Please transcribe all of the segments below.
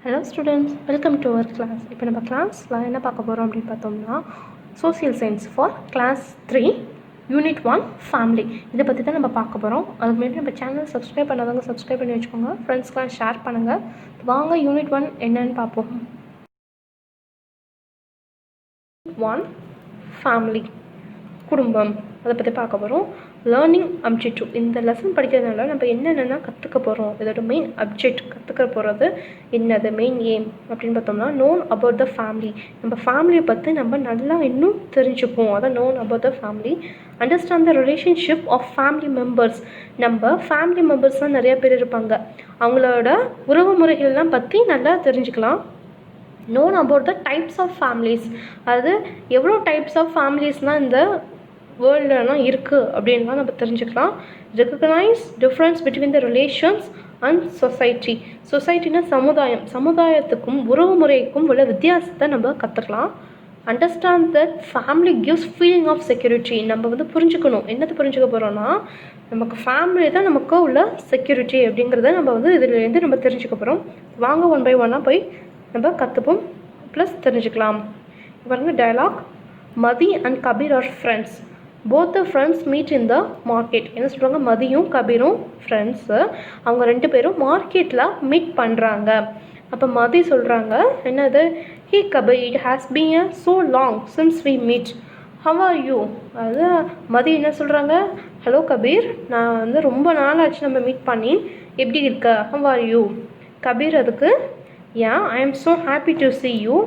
Hello students, welcome to our class. இப்போ நம்ம கிளாஸில் என்ன பார்க்க போகிறோம் அப்படின்னு பார்த்தோம்னா, social science for class 3 unit 1 family. இதை பற்றி தான் நம்ம பார்க்க போகிறோம். அதுக்கு முன்னாடி நம்ம சேனல் சப்ஸ்கிரைப் பண்ணாதவங்க சப்ஸ்கிரைப் பண்ணி வச்சுக்கோங்க, ஃப்ரெண்ட்ஸ்க்கெலாம் ஷேர் பண்ணுங்கள். வாங்க யூனிட் 1 என்னன்னு பார்ப்போம். 1 ஃபேமிலி, குடும்பம், அதை பற்றி பார்க்க போகிறோம். லேர்னிங் அப்ஜெக்டிவ், இந்த லெசன் படிக்கிறதுனால நம்ம என்னென்னா கற்றுக்க போகிறோம், இதோட மெயின் அப்ஜெக்ட் கற்றுக்க போகிறது என்னது, மெயின் எய்ம் அப்படின்னு பார்த்தோம்னா நோன் அபவுட் த ஃபேமிலி. நம்ம ஃபேமிலியை பற்றி நம்ம நல்லா இன்னும் தெரிஞ்சுப்போம். அதான் known about the family. Understand the relationship of family members. நம்ம ஃபேமிலி மெம்பர்ஸ்லாம் நிறைய பேர் இருப்பாங்க, அவங்களோட உறவு முறைகள்லாம் பற்றி நல்லா தெரிஞ்சுக்கலாம். known about the types of families, அது எவ்வளோ டைப்ஸ் ஆஃப் ஃபேமிலிஸ்னால் இந்த வேர்ல்டெலாம் இருக்குது அப்படின்லாம் நம்ம தெரிஞ்சுக்கலாம். Recognise difference between the relations and society. சொசைட்டினா சமுதாயம், சமுதாயத்துக்கும் உறவு முறைக்கும் உள்ள வித்தியாசத்தை நம்ம கற்றுக்கலாம். Understand that family gives feeling of security. நம்ம புரிஞ்சுக்கணும், என்னது புரிஞ்சுக்க போகிறோன்னா நமக்கு ஃபேமிலி தான் நமக்கு உள்ள செக்யூரிட்டி அப்படிங்கிறத நம்ம இதுலேருந்து நம்ம தெரிஞ்சுக்க போகிறோம். வாங்க ஒன் பை ஒன்னாக போய் நம்ம கற்றுப்போம், ப்ளஸ் தெரிஞ்சுக்கலாம். பாருங்க dialogue. Mathi and Kabir are friends. Both the friends meet in the market. என்ன சொல்கிறாங்க, மதியும் கபீரும் ஃப்ரெண்ட்ஸு, அவங்க ரெண்டு பேரும் மார்க்கெட்டில் மீட் பண்ணுறாங்க. அப்போ மதி சொல்கிறாங்க என்னது, hey Kabir, it has been a so long since we meet, how are you. அது மதி என்ன சொல்கிறாங்க, ஹலோ கபீர், நான் ரொம்ப நாள் ஆச்சு நம்ம மீட் பண்ணி, எப்படி இருக்க, ஹவ் ஆர் யூ. கபீர் அதுக்கு, yeah, I am so happy to see you,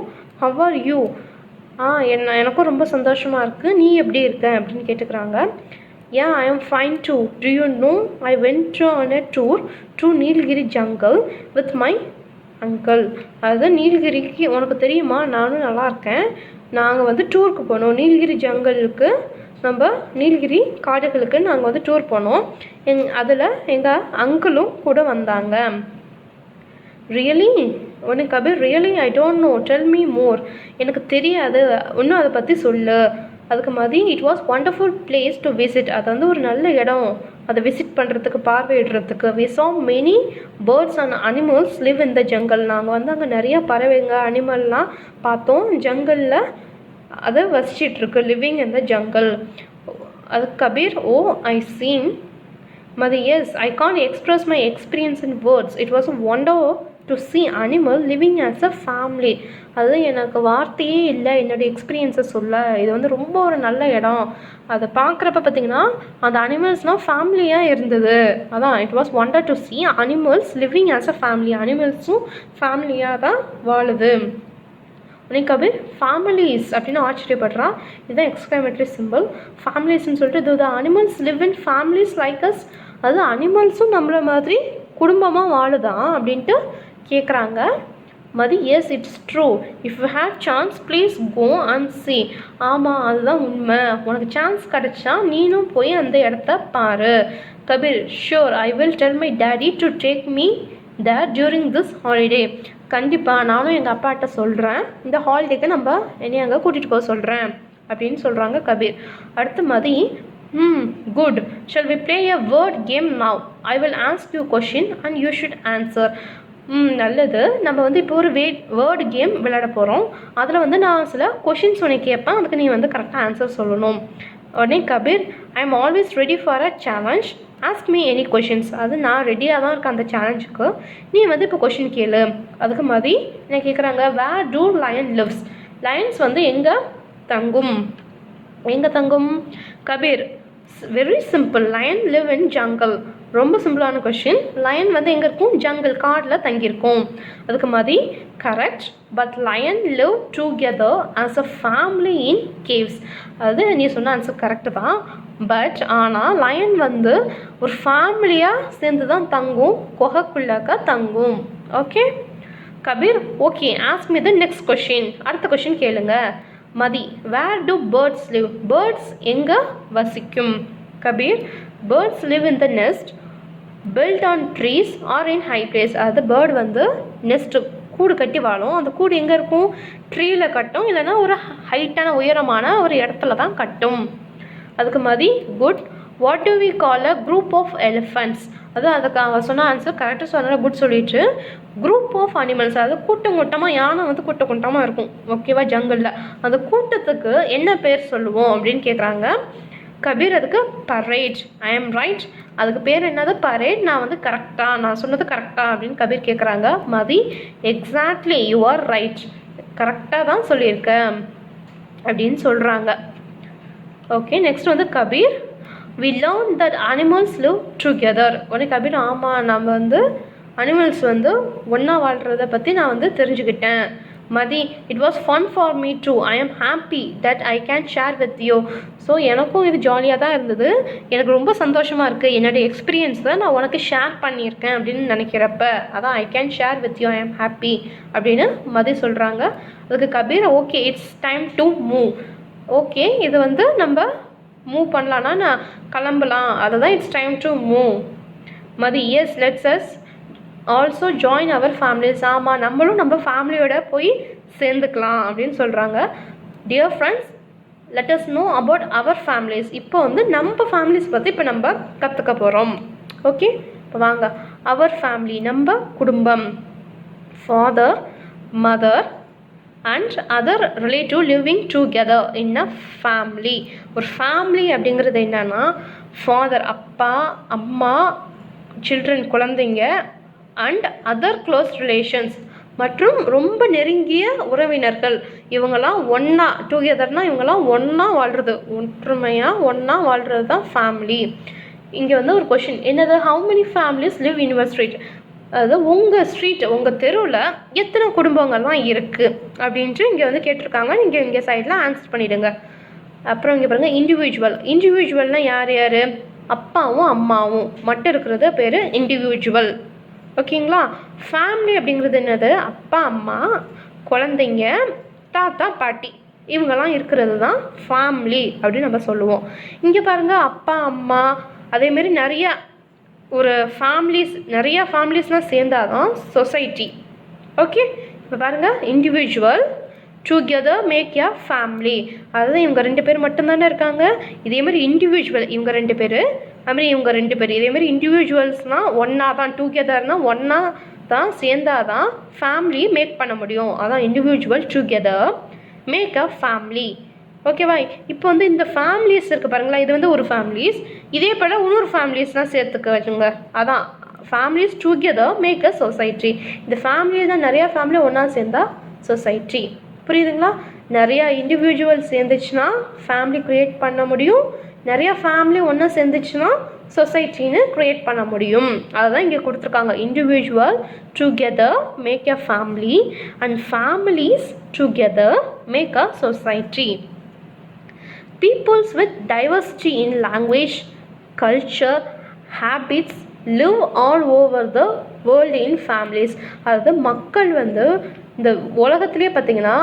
how are you. எனக்கும் ரொம்ப சந்தோஷமாக இருக்குது, நீ எப்படி இருக்க அப்படின்னு கேட்டுக்கிறாங்க. Yeah, I am fine too. Do you know, I went on a tour to Nilgiri jungle with my uncle. அதாவது நீலகிரிக்கு உனக்கு தெரியுமா, நானும் நல்லா இருக்கேன். நாங்கள் டூருக்கு போனோம் நீலகிரி ஜங்கலுக்கு, நம்ம நீலகிரி காடுகளுக்கு நாங்கள் டூர் போனோம். அதில் எங்கள் அங்கிளும் கூட வந்தாங்க. ரியலி உனக்கு Kabir, really I don't know, tell me more. எனக்கு தெரியாது, இன்னும் அதை பற்றி சொல்லு. அதுக்கு மாதிரி it was wonderful place to visit. அது ஒரு நல்ல இடம், அதை விசிட் பண்ணுறதுக்கு, பார்வையிடுறதுக்கு. We saw many birds and animals live in the jungle. நாங்கள் அங்கே நிறையா பறவைங்க, அனிமல்லாம் பார்த்தோம். ஜங்கலில் அதை வசிச்சிட்ருக்கு, லிவிங் இன் த ஜங்கல். அதுக்கு Kabir, oh I seen. Mathi, yes, I can't express my experience in words. It was a wonder to see animal living as a family. அது எனக்கு வார்த்தையே இல்லை என்னோடய எக்ஸ்பீரியன்ஸை சொல்ல. இது ரொம்ப ஒரு நல்ல இடம். அதை பார்க்குறப்ப பார்த்திங்கன்னா அந்த அனிமல்ஸ்லாம் ஃபேமிலியாக இருந்தது. அதான் it was wonder to see animals living as a family. அனிமல்ஸும் ஃபேமிலியாக தான் வாழுது. உனக்கு அப்படி ஃபேமிலிஸ் அப்படின்னு ஆச்சரியப்படுறா. இதுதான் எக்ஸ்க்ளமேட்டரி சிம்பிள். ஃபேமிலிஸ்ன்னு சொல்லிட்டு the animals live in families like us. அது அனிமல்ஸும் நம்மள மாதிரி குடும்பமாக வாழுதான் அப்படின்ட்டு கேட்குறாங்க. Mathi, yes it's true, if you have chance please go and see. ஆமாம், அதுதான் உண்மை, உனக்கு சான்ஸ் கிடச்சா நீனும் போய் அந்த இடத்த பாரு. Kabir, sure, I will tell my daddy to take me there during this holiday. கண்டிப்பாக நானும் எங்கள் அப்பாட்ட சொல்கிறேன், இந்த ஹாலிடேக்கு நம்ம என்னை அங்கே கூட்டிகிட்டு போக சொல்கிறேன் அப்படின்னு சொல்கிறாங்க கபீர். அடுத்து மதி, good. Shall we play a word game now? I will ask you a question and you should answer. நல்லது, நம்ம இப்போ ஒரு வேர்டு கேம் விளையாட போகிறோம். அதில் நான் சில கொஷின்ஸ் உனக்கு கேட்பேன், அதுக்கு நீ கரெக்டாக ஆன்சர் சொல்லணும். உடனே Kabir, I am always ready for a challenge, ask me any questions. அது நான் ரெடியாக தான் இருக்கேன் அந்த சேலஞ்சுக்கு, நீ இப்போ கொஷின் கேளு. அதுக்கு மாதிரி என்ன கேட்குறாங்க, where do lion lives. Lions எங்கே தங்கும், எங்கே தங்கும். Kabir, very simple, lion live in jungle. ரொம்ப சிம்பிளான கொஷின். லயன் எங்கே இருக்கும், ஜங்கல், காடில் தங்கியிருக்கும். அதுக்கு மாதிரி correct, but lion live together as a family in caves. அது நீ சொன்ன ஆன்சர் கரெக்டு தான், பட் ஆனால் லயன் ஒரு ஃபேமிலியாக சேர்ந்து தான் தங்கும், குகைக்குள்ளாக்க தங்கும். Okay Kabir, okay, ask me the next question. அடுத்த கொஷின் கேளுங்க. Mathi, where do birds live. Birds எங்கே வசிக்கும். Kabir, birds live in the nest built on trees or in high place. அது பேர்டு நெஸ்ட்டு கூடு கட்டி வாழும். அந்த கூடு எங்கே இருக்கும், ட்ரீயில் கட்டும், இல்லைன்னா ஒரு ஹைட்டான உயரமான ஒரு இடத்துல தான் கட்டும். அதுக்கு Mathi, good. What do we call a group of elephants? அதான் அதுக்கு அவன் சொன்ன ஆன்சர் கரெக்டாக சொன்னால் குட் சொல்லிட்டு, குரூப் ஆஃப் அனிமல்ஸ், அதாவது கூட்டம் கூட்டமாக யானை வந்து கூட்டம் கூட்டமாக இருக்கும் ஓகேவா ஜங்கிளில். அந்த கூட்டத்துக்கு என்ன பேர் சொல்லுவோம் அப்படின்னு கேட்குறாங்க. கபீர் அதுக்கு பரேட். I am right. அதுக்கு பேர் என்னது? பரேட். நான் வந்து கரெக்டாக, நான் சொன்னது கரெக்டாக அப்படின்னு கபீர் கேட்குறாங்க. மதி எக்ஸாக்ட்லி யூ ஆர் ரைட், கரெக்டாக தான் சொல்லியிருக்கேன் அப்படின்னு சொல்கிறாங்க. ஓகே, நெக்ஸ்ட் வந்து Kabir, we learned that animals live together. உடனே கபீர், ஆமாம் நம்ம வந்து அனிமல்ஸ் வந்து ஒன்றா வாழ்கிறத பற்றி நான் வந்து தெரிஞ்சுக்கிட்டேன். Mathi, it was fun for me too. I am happy that I can share with you. So எனக்கும் இது ஜாலியாக தான் இருந்தது, எனக்கு ரொம்ப சந்தோஷமாக இருக்குது, என்னுடைய எக்ஸ்பீரியன்ஸை நான் உனக்கு ஷேர் பண்ணியிருக்கேன் அப்படின்னு நினைக்கிறப்ப, அதான் I can share with you, I am happy அப்படின்னு மதி சொல்கிறாங்க. அதுக்கு Kabir, okay it's time to move. Okay, இது வந்து நம்ம மூவ் பண்ணலான்னா நான் கிளம்பலாம், அதுதான் it's time to move. Mathi, yes let's us also join our families. ஆமாம் நம்மளும் நம்ம ஃபேமிலியோட போய் சேர்ந்துக்கலாம் அப்படின்னு சொல்கிறாங்க. Dear friends, let us know about our families. இப்போ வந்து நம்ம ஃபேமிலிஸ் பற்றி இப்போ நம்ம கற்றுக்க போகிறோம். ஓகே, இப்போ வாங்க. அவர் ஃபேமிலி, நம்ம குடும்பம். Father, mother and other relative living together in a family. ஒரு ஃபேமிலி அப்படிங்கிறது என்னன்னா, ஃபாதர் அப்பா, அம்மா, சில்ட்ரன் குழந்தைங்க, அண்ட் அதர் க்ளோஸ் ரிலேஷன்ஸ் மற்றும் ரொம்ப நெருங்கிய உறவினர்கள், இவங்கெல்லாம் ஒன்றா டுகெதர்னால் இவங்கெல்லாம் ஒன்றா வாழ்கிறது, ஒற்றுமையாக ஒன்றா வாழ்கிறது தான் ஃபேமிலி. இங்கே வந்து ஒரு கொஷின் என்னது, how many families live in your street? அதாவது உங்கள் ஸ்ட்ரீட், உங்கள் தெருவில் எத்தனை குடும்பங்கள்லாம் இருக்குது அப்படின்ட்டு இங்கே வந்து கேட்டிருக்காங்க. நீங்கள் இங்கே சைடில் ஆன்சர் பண்ணிவிடுங்க. அப்புறம் இங்கே பாருங்கள், இண்டிவிஜுவல். இண்டிவிஜுவல்னால் யார் யார்? அப்பாவும் அம்மாவும் மட்டும் இருக்கிறது பேர் இண்டிவிஜுவல். ஓகேங்களா? ஃபேமிலி அப்படிங்கிறது என்னது? அப்பா அம்மா, குழந்தைங்க, தாத்தா பாட்டி, இவங்கெல்லாம் இருக்கிறது தான் ஃபேமிலி அப்படின்னு நம்ம சொல்லுவோம். இங்கே பாருங்கள், அப்பா அம்மா அதேமாரி நிறைய ஒரு ஃபேமிலிஸ், நிறையா ஃபேமிலிஸ்லாம் சேர்ந்தாதான் சொசைட்டி. ஓகே, இப்போ பாருங்கள், individual together make a family. அதாவது இவங்க 2 பேர் மட்டும்தானே இருக்காங்க. இதேமாதிரி இண்டிவிஜுவல் இவங்க 2 பேர், அதுமாதிரி இவங்க 2 பேர். இதேமாதிரி இண்டிவிஜுவல்ஸ்னால் ஒன்றா தான், டுகெதர்னால் ஒன்றா தான் சேர்ந்தாதான் ஃபேமிலி மேக் பண்ண முடியும். அதான் individual together make a family. ஓகேவா? இப்போ வந்து இந்த ஃபேமிலிஸ் இருக்குது பாருங்களா, இது வந்து ஒரு ஃபேமிலிஸ். இதே போல் இன்னொரு ஃபேமிலிஸ்லாம் சேர்த்துக்க வச்சுங்க. அதான் families together make a society. இந்த ஃபேமிலி தான், நிறையா ஃபேமிலி ஒன்றா சேர்ந்தா சொசைட்டி. புரியுதுங்களா? நிறையா இண்டிவிஜுவல் சேர்ந்துச்சுன்னா ஃபேமிலி க்ரியேட் பண்ண முடியும், நிறையா ஃபேமிலி ஒன்றா சேர்ந்துச்சுன்னா சொசைட்டின்னு க்ரியேட் பண்ண முடியும். அதுதான் இங்கே கொடுத்துருக்காங்க. Individual together make a family and families together make a society. Peoples with diversity in language, culture, habits live all over the world in families. அதாவது மக்கள் வந்து இந்த உலகத்துலேயே பார்த்திங்கன்னா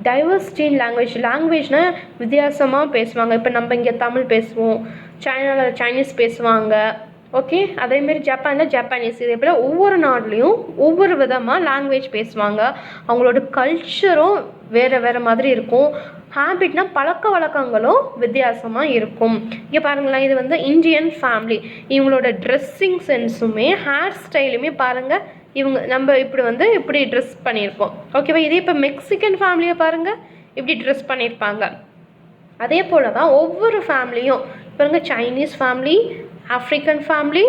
டைவர்சிட்டி இன் லாங்குவேஜ்னால் வித்தியாசமாக பேசுவாங்க. இப்போ நம்ம இங்கே தமிழ் பேசுவோம், சைனாவில் சைனீஸ் பேசுவாங்க. ஓகே, அதேமாரி ஜப்பானில் ஜப்பானீஸ். இதே போல் ஒவ்வொரு நாடுலேயும் ஒவ்வொரு விதமாக லாங்குவேஜ் பேசுவாங்க. அவங்களோட கல்ச்சரும் வேறு வேறு மாதிரி இருக்கும். ஹேபிட்னா பழக்க வழக்கங்களும் வித்தியாசமாக இருக்கும். இங்கே பாருங்களேன், இது வந்து இந்தியன் ஃபேமிலி. இவங்களோட ட்ரெஸ்ஸிங் சென்ஸுமே ஹேர் ஸ்டைலுமே பாருங்கள், இவங்க நம்ம இப்படி வந்து இப்படி ட்ரெஸ் பண்ணியிருப்போம். ஓகேவா? இதே இப்போ மெக்சிகன் ஃபேமிலியை பாருங்கள், இப்படி ட்ரெஸ் பண்ணியிருப்பாங்க. அதே போல் தான் ஒவ்வொரு ஃபேமிலியும் பாருங்கள், Chinese family, African family,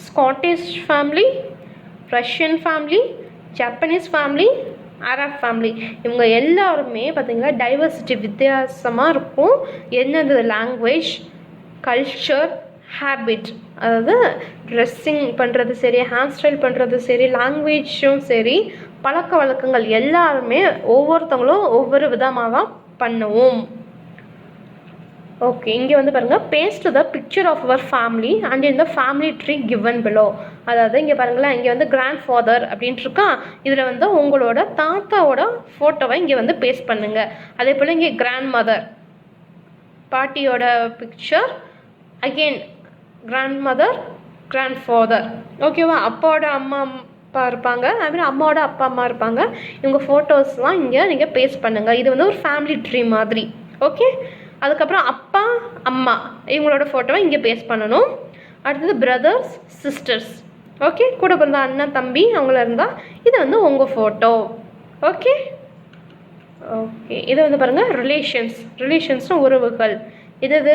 Scottish family, Russian family, Japanese family, Arab family, இவங்க எல்லாருமே பார்த்திங்கன்னா டைவர்சிட்டி வித்தியாசமாக இருக்கும். என்னது? Language, culture, habit. அதாவது ட்ரெஸ்ஸிங் பண்ணுறது சரி, ஹேர் ஸ்டைல் பண்ணுறது சரி, லாங்குவேஜும் சரி, பழக்க வழக்கங்கள் எல்லாருமே ஒவ்வொருத்தவங்களும் ஒவ்வொரு விதமாக தான் பண்ணுவோம். ஓகே, இங்கே வந்து பாருங்கள், paste the picture of our family and in the family tree given below. அதாவது இங்கே பாருங்களேன், இங்கே வந்து கிராண்ட் ஃபாதர் அப்படின்ட்டு இருக்கா, இதில் வந்து உங்களோட தாத்தாவோட ஃபோட்டோவை இங்கே வந்து பேஸ்ட் பண்ணுங்கள். அதே போல் இங்கே கிராண்ட் மதர், பாட்டியோட picture, again grandmother, grandfather. ஓகேவா? அப்பாவோட அம்மா அப்பா இருப்பாங்க, அதுமாதிரி அம்மாவோட அப்பா அம்மா இருப்பாங்க. இவங்க ஃபோட்டோஸ்லாம் இங்கே நீங்கள் பேஸ்ட் பண்ணுங்கள். இது வந்து ஒரு ஃபேமிலி ட்ரீ மாதிரி. ஓகே, அதுக்கப்புறம் அப்பா அம்மா இவங்களோட ஃபோட்டோவை இங்கே பேஸ்ட் பண்ணணும். அடுத்தது பிரதர்ஸ் சிஸ்டர்ஸ், ஓகே, கூட பிறந்த அண்ணன் தம்பி அவங்கள இருந்தால் இது வந்து உங்கள் ஃபோட்டோ. ஓகே ஓகே இதை வந்து பாருங்கள் ரிலேஷன்ஸ்னால் உறவுகள். இது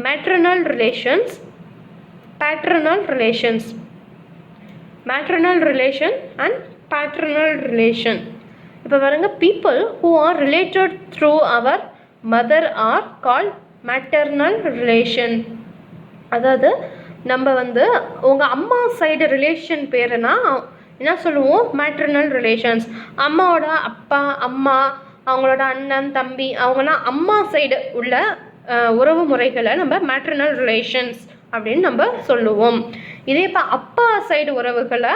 maternal relations, paternal relations, maternal relation and paternal relation. இப்போ பாருங்க, people who are related through our mother are called maternal relation. அதாவது நம்ம வந்து உங்கள் அம்மா சைடு ரிலேஷன் பேருனா என்ன சொல்லுவோம், மேட்ரினல் ரிலேஷன்ஸ். அம்மாவோட அப்பா அம்மா அவங்களோட அண்ணன் தம்பி அவங்களாம் அம்மா சைடு உள்ள உறவு முறைகளை நம்ம மேட்ரினல் ரிலேஷன்ஸ் அப்படின்னு நம்ம சொல்லுவோம். இதே இப்போ அப்பா சைடு உறவுகளை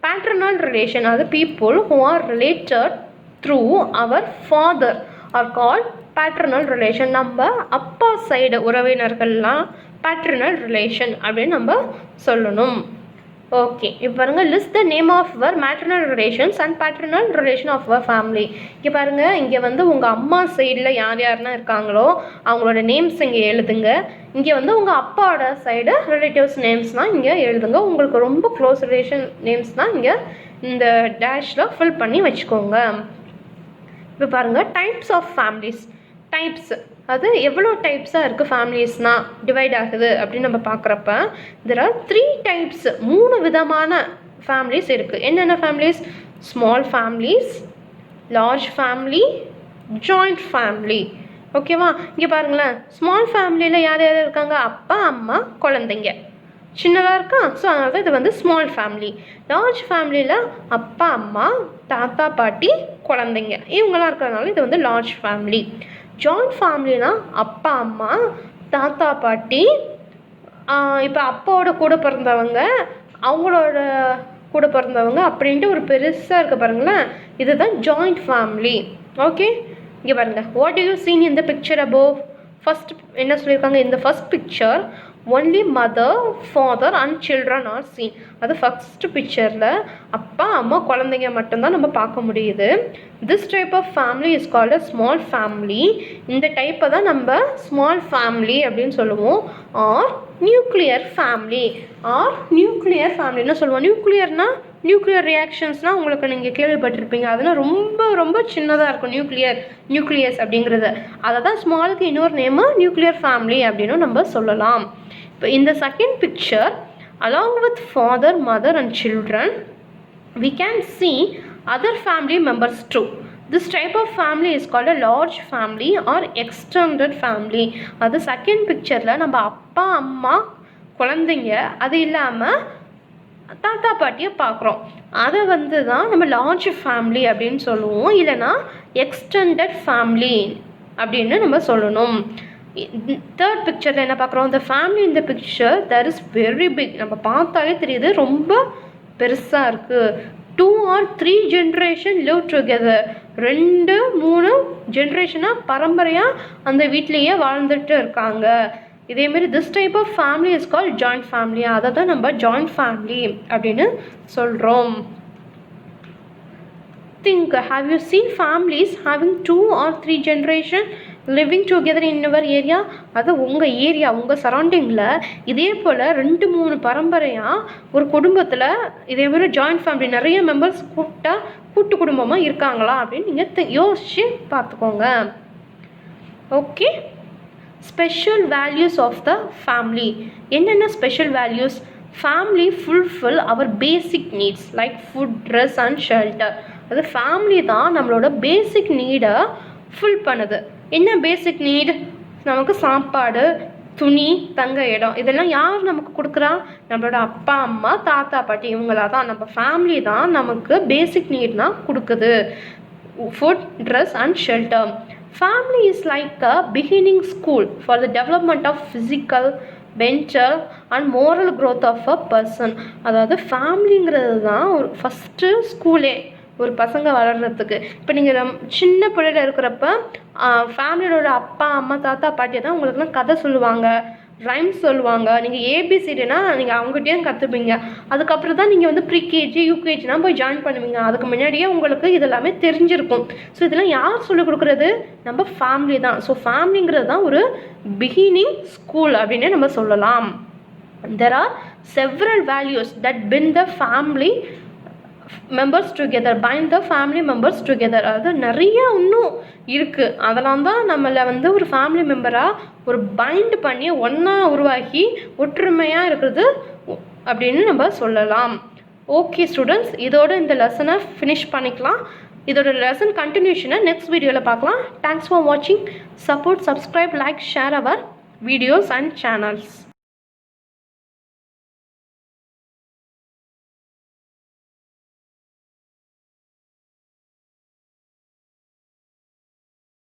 பேட்ரனல் ரிலேஷன், அது people who are related through our father are called paternal relation. நம்ம அப்பா சைடு உறவினர்கள்லாம் பேட்ரனல் ரிலேஷன் அப்படின்னு நம்ம சொல்லணும். ஓகே, இப்போ பாருங்கள், list the name of your maternal relations and paternal relation of your family. இங்கே பாருங்கள், இங்கே வந்து உங்கள் அம்மா சைடில் யார் யாருன்னா இருக்காங்களோ அவங்களோட நேம்ஸ் இங்கே எழுதுங்க. இங்கே வந்து உங்கள் அப்பாவோட சைடு ரிலேட்டிவ்ஸ் நேம்ஸ்னால் இங்கே எழுதுங்க. உங்களுக்கு ரொம்ப க்ளோஸ் ரிலேஷன் நேம்ஸ்னால் இங்கே இந்த டேஷில் ஃபில் பண்ணி வச்சுக்கோங்க. இப்போ பாருங்கள், டைப்ஸ் ஆஃப் ஃபேமிலிஸ். டைப்ஸ் அது எவ்வளோ டைப்ஸாக இருக்குது ஃபேமிலிஸ்னால் டிவைட் ஆகுது அப்படின்னு நம்ம பார்க்குறப்ப தெர் ஆர் 3 டைப்ஸ், 3 விதமான ஃபேமிலிஸ் இருக்குது. என்னென்ன families? Small families, large family, joint family. ஓகேவா? இங்கே பாருங்களேன், ஸ்மால் ஃபேமிலியில் யார் யார் இருக்காங்க? அப்பா அம்மா குழந்தைங்க, சின்னதாக இருக்கா. ஸோ அதனால தான் இது வந்து ஸ்மால் ஃபேமிலி. லார்ஜ் ஃபேமிலியில் அப்பா அம்மா தாத்தா பாட்டி குழந்தைங்க இவங்களாம் இருக்கிறதுனால இது வந்து லார்ஜ் ஃபேமிலி. ஜாயிண்ட் ஃபேமிலினா அப்பா அம்மா தாத்தா பாட்டி, இப்போ அப்பாவோட கூட பிறந்தவங்க அவங்களோட கூட பிறந்தவங்க அப்படின்ட்டு ஒரு பெருசாக இருக்க பாருங்களேன், இதுதான் ஜாயிண்ட் ஃபேமிலி. ஓகே, இங்கே பாருங்கள், what do you seen in the picture above? First என்ன சொல்லியிருக்காங்க? இந்த first picture only mother father and children are seen. அது ஃபஸ்ட்டு பிக்சரில் அப்பா அம்மா குழந்தைங்க மட்டும்தான் நம்ம பார்க்க முடியுது. This type of family is called a small family. இந்த டைப்பை தான் நம்ம ஸ்மால் ஃபேமிலி அப்படின்னு சொல்லுவோம். ஆர் நியூக்ளியர் ஃபேமிலி, என்ன சொல்லுவோம்? நியூக்ளியர் ரியாக்ஷன்ஸ்னால் உங்களுக்கு நீங்கள் கேள்விப்பட்டிருப்பீங்க. அதெல்லாம் ரொம்ப ரொம்ப சின்னதாக இருக்கும். நியூக்ளியஸ் அப்படிங்கிறது, அதை தான் ஸ்மாலுக்கு இன்னொரு நேமு நியூக்ளியர் ஃபேமிலி அப்படின்னு நம்ம சொல்லலாம். இப்போ இந்த second picture, along with father, mother and children, we can see other family members too. This type of family is called a large family or extended family. அது செகண்ட் பிக்சரில் நம்ம அப்பா அம்மா குழந்தைங்க அது இல்லாமல் தாத்தா பாட்டியை பார்க்குறோம். அதை வந்து தான் நம்ம லார்ஜ் ஃபேமிலி அப்படின்னு சொல்லுவோம், இல்லைனா எக்ஸ்டெண்டட் ஃபேமிலி அப்படின்னு நம்ம சொல்லணும். தேர்ட் பிக்சரில் என்ன பார்க்குறோம்? இந்த ஃபேமிலி இந்த picture that is very big. நம்ம பார்த்தாலே தெரியுது ரொம்ப பெருசாக இருக்குது. 2 or 3 ஜென்ரேஷன் லிவ் டுகெதர். 2-3 ஜென்ரேஷனாக பரம்பரையாக அந்த வீட்லேயே வாழ்ந்துட்டு இருக்காங்க. இதேமாரி this type of family is call joint family. அதை தான் நம்ம ஜாயிண்ட் ஃபேமிலி அப்படின்னு சொல்கிறோம். Think, have you seen families having 2 or 3 generation living together in your area? அது உங்கள் ஏரியா உங்கள் சரௌண்டிங்கில் இதே போல் 2-3 பரம்பரையாக ஒரு குடும்பத்தில் இதேமாதிரி ஜாயிண்ட் ஃபேமிலி நிறைய மெம்பர்ஸ் கூட்டு குடும்பமாக இருக்காங்களா அப்படின்னு நீங்கள் யோசித்து பார்த்துக்கோங்க. Okay, special values of the family. என்னென்ன special values? Family fulfil our basic needs like food, dress and shelter. அது ஃபேமிலி தான் நம்மளோட பேசிக் நீடை ஃபுல் பண்ணுது. என்ன பேசிக் நீட்? நமக்கு சாப்பாடு, துணி, தங்க இடம், இதெல்லாம் யார் நமக்கு கொடுக்குறா? நம்மளோட அப்பா அம்மா தாத்தா பாட்டி இவங்களா தான். நம்ம ஃபேமிலி தான் நமக்கு பேசிக் நீட் தான் கொடுக்குது. Food, dress and shelter. Family is like a beginning school for the development of physical, mental and moral growth of a person. அதாவது ஃபேமிலிங்கிறது தான் ஒரு ஃபஸ்ட்டு ஸ்கூலே ஒரு பசங்க வளர்கிறதுக்கு. இப்போ நீங்கள் சின்ன பிள்ளையில் இருக்கிறப்ப ஃபேமிலியோட அப்பா அம்மா தாத்தா பாட்டியை தான் உங்களுக்குலாம் கதை சொல்லுவாங்க, ரைம்ஸ் சொல்லுவாங்க. நீங்கள் ஏபிசிடினா நீங்கள் அவங்ககிட்டயும் கற்றுப்பீங்க. அதுக்கப்புறம் தான் நீங்கள் வந்து ப்ரீகேஜி யூகேஜினா போய் ஜாயின் பண்ணுவீங்க. அதுக்கு முன்னாடியே உங்களுக்கு இதெல்லாமே தெரிஞ்சிருக்கும். ஸோ இதெல்லாம் யார் சொல்லிக் கொடுக்குறது? நம்ம ஃபேமிலி தான். ஸோ ஃபேமிலிங்கிறது தான் ஒரு பிகினிங் ஸ்கூல் அப்படின்னு நம்ம சொல்லலாம். There are several values that bind the family members together, bind the family members together. அதாவது நிறைய இன்னும் இருக்குது. அதெல்லாம் தான் நம்மளை வந்து ஒரு ஃபேமிலி மெம்பராக ஒரு பைண்ட் பண்ணி ஒன்றா உருவாக்கி ஒற்றுமையாக இருக்கிறது அப்படின்னு நம்ம சொல்லலாம். ஓகே ஸ்டூடெண்ட்ஸ், இதோட இந்த லெசனை ஃபினிஷ் பண்ணிக்கலாம். இதோட லெசன் கண்டினியூஷனை நெக்ஸ்ட் வீடியோவில் பார்க்கலாம். தேங்க்ஸ் ஃபார் வாட்சிங். Support, subscribe, like, share our videos and channels.